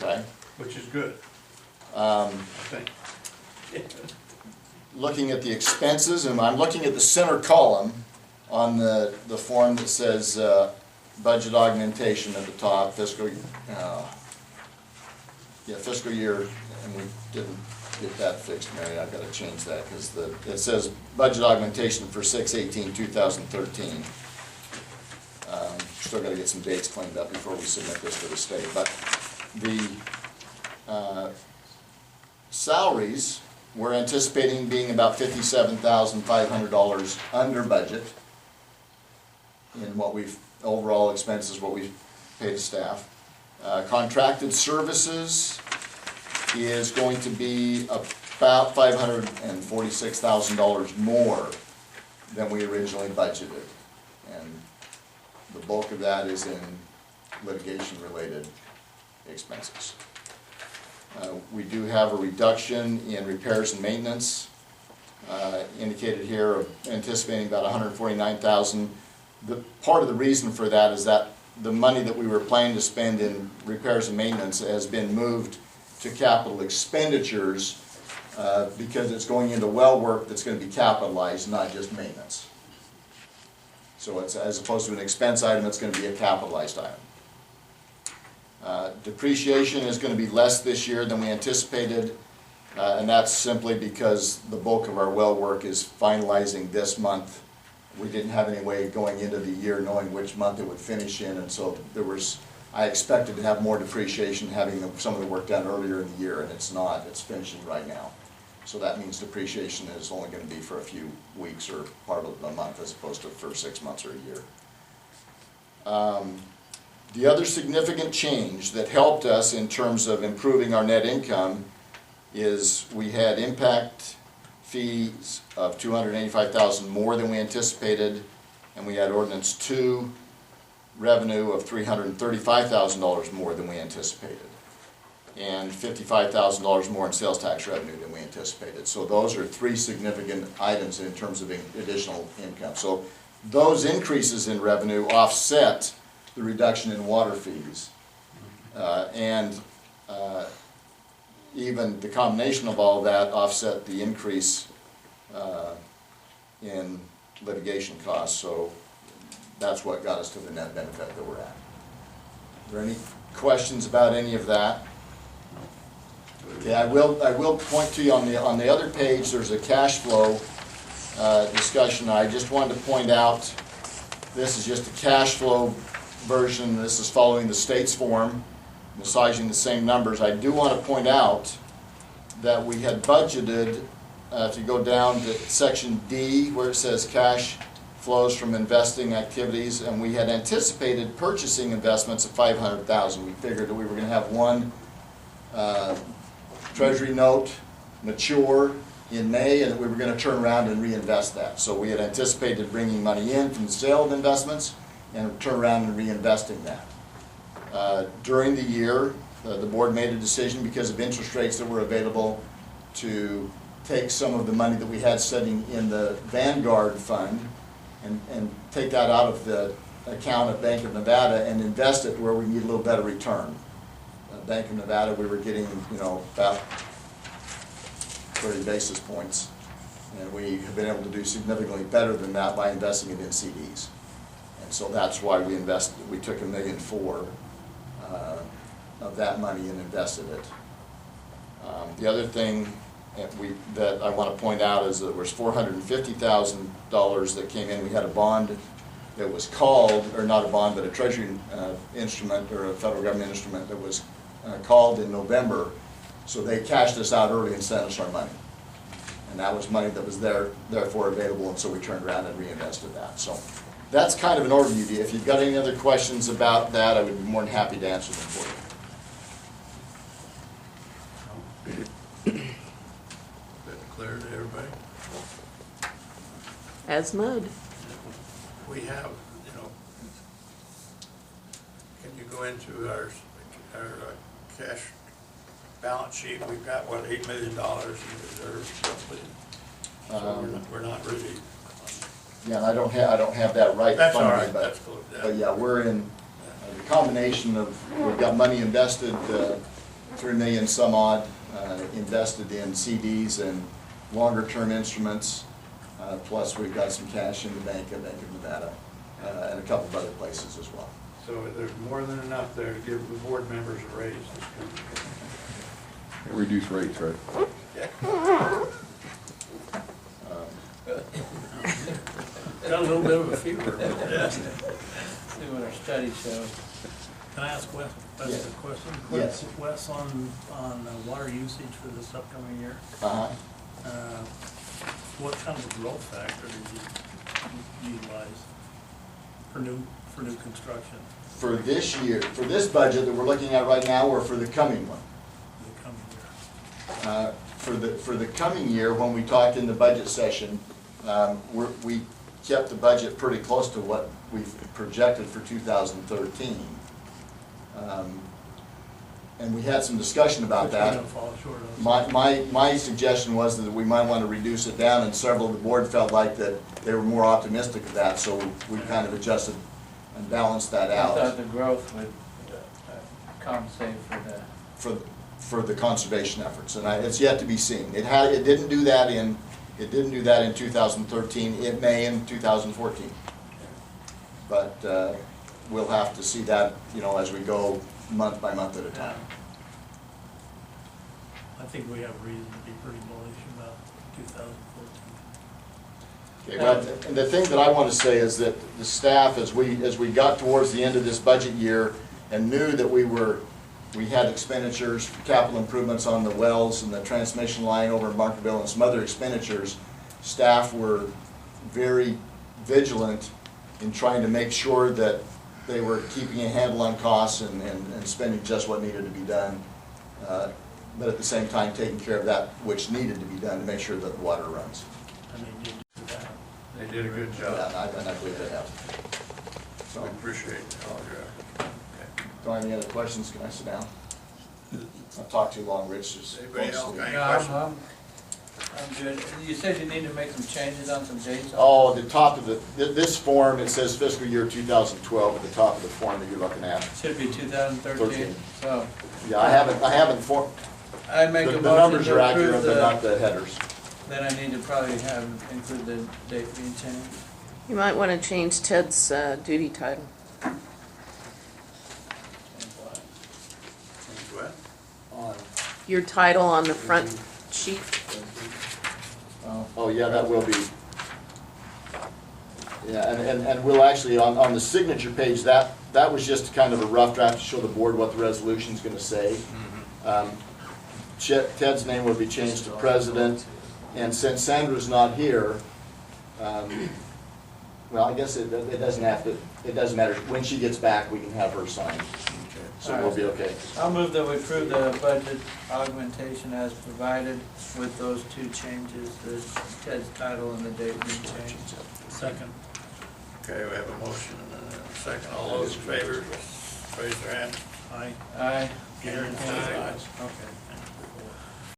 Okay. Which is good, I think. Looking at the expenses, and I'm looking at the center column on the form that says budget augmentation at the top, fiscal year, and we didn't get that fixed, Mary. I've got to change that because it says budget augmentation for 6/18/2013. Still got to get some dates cleaned up before we submit this to the state. But the salaries, we're anticipating being about $57,500 under budget in what we've, overall expenses, what we've paid to staff. Contracted services is going to be about $546,000 more than we originally budgeted. And the bulk of that is in litigation-related expenses. We do have a reduction in repairs and maintenance, indicated here, of anticipating about $149,000. Part of the reason for that is that the money that we were planning to spend in repairs and maintenance has been moved to capital expenditures because it's going into well work that's going to be capitalized, not just maintenance. So it's, as opposed to an expense item, it's going to be a capitalized item. Depreciation is going to be less this year than we anticipated, and that's simply because the bulk of our well work is finalizing this month. We didn't have any way going into the year knowing which month it would finish in, and so I expected to have more depreciation having some of the work done earlier in the year, and it's not. It's finishing right now. So that means depreciation is only going to be for a few weeks or part of a month as opposed to for 6 months or a year. The other significant change that helped us in terms of improving our net income is we had impact fees of $285,000 more than we anticipated, and we had Ordinance 2 revenue of $335,000 more than we anticipated, and $55,000 more in sales tax revenue than we anticipated. So those are three significant items in terms of additional income. So those increases in revenue offset the reduction in water fees, and even the combination of all that offset the increase in litigation costs. So that's what got us to the net benefit that we're at. Are there any questions about any of that? Okay, I will point to you on the other page. There's a cash flow discussion. I just wanted to point out this is just a cash flow version. This is following the state's form, massaging the same numbers. I do want to point out that we had budgeted to go down to section D where it says cash flows from investing activities, and we had anticipated purchasing investments of $500,000. We figured that we were going to have one treasury note mature in May, and that we were going to turn around and reinvest that. So we had anticipated bringing money in from the sale of investments and turn around and reinvesting that. During the year, the board made a decision because of interest rates that were available to take some of the money that we had sitting in the Vanguard fund and take that out of the account at Bank of Nevada and invest it where we need a little better return. Bank of Nevada, we were getting, about 30 basis points, and we have been able to do significantly better than that by investing it in CDs. And so that's why we took $1.4 million of that money and invested it. The other thing that I want to point out is that there was $450,000 that came in. We had a bond that was called, or not a bond, but a treasury instrument or a federal government instrument that was called in November. So they cashed us out early and sent us our money. And that was money that was therefore available, and so we turned around and reinvested that. So that's kind of an overview. If you've got any other questions about that, I would be more than happy to answer them for you. Is that clear to everybody? As mud. We have, can you go into our cash balance sheet? We've got, what, $8 million in reserves roughly. So we're not really. Yeah, and I don't have that right. That's all funding, right. but, That's cool. Yeah. but yeah, we're in the combination of, we've got money invested 3 million some odd invested in CDs and longer-term instruments. Plus, we've got some cash in the bank at Bank of Nevada and a couple of other places as well. So there's more than enough there to give the board members a raise. Reduce rates, right? Got a little bit of a fever. See what our study shows. Can I ask Wes a question? Yes. Wes, on water usage for this upcoming year, what kind of a growth factor did you utilize for new construction? For this year, for this budget that we're looking at right now, or for the coming one? The coming year. For the coming year, when we talked in the budget session, we kept the budget pretty close to what we've projected for 2013. And we had some discussion about Which we're that. gonna fall short of. My suggestion was that we might want to reduce it down, and several of the board felt like that they were more optimistic of that, so we kind of adjusted and balanced that I thought out the growth would compensate for the. for the conservation efforts, and it's yet to be seen. It didn't do that in 2013. It may in 2014, but we'll have to see that, you know, as we go month by month at a time. I think we have reason to be pretty bullish about 2014. Okay, well, and the thing that I want to say is that the staff, as we got towards the end of this budget year and knew that we had expenditures for capital improvements on the wells and the transmission line over in Martinville and some other expenditures, staff were very vigilant in trying to make sure that they were keeping a handle on costs and spending just what needed to be done, but at the same time taking care of that which needed to be done to make sure that the water runs. And they did do that. They did a good job. And I believe they have. So, We appreciate it. don't have any other questions? Can I sit down? I've talked too long, Rich. Just Anybody else got any No, questions? I'm good. You said you need to make some changes on some dates? Oh, at the top of this form, it says fiscal year 2012 at the top of the form that you're looking at. Should be 2013. So, Yeah, I haven't formed, I make a the motion numbers are to accurate, approve but not the, the headers. then I need to probably include the date being changed. You might want to change Ted's duty title. What? Your title on the front sheet. Oh, yeah, that will be. Yeah, and we'll actually, on the signature page, that was just kind of a rough draft to show the board what the resolution's gonna say. Ted's name will be changed to president, and since Sandra's not here, well, I guess it doesn't matter. When she gets back, we can have her sign. So we'll be okay. I'll move that we approve the budget augmentation as provided with those two changes, the Ted's title and the date being changed. Second. Okay, we have a motion and a second. All those in favor, raise their hand. Aye. Aye. Karen says aye. Okay.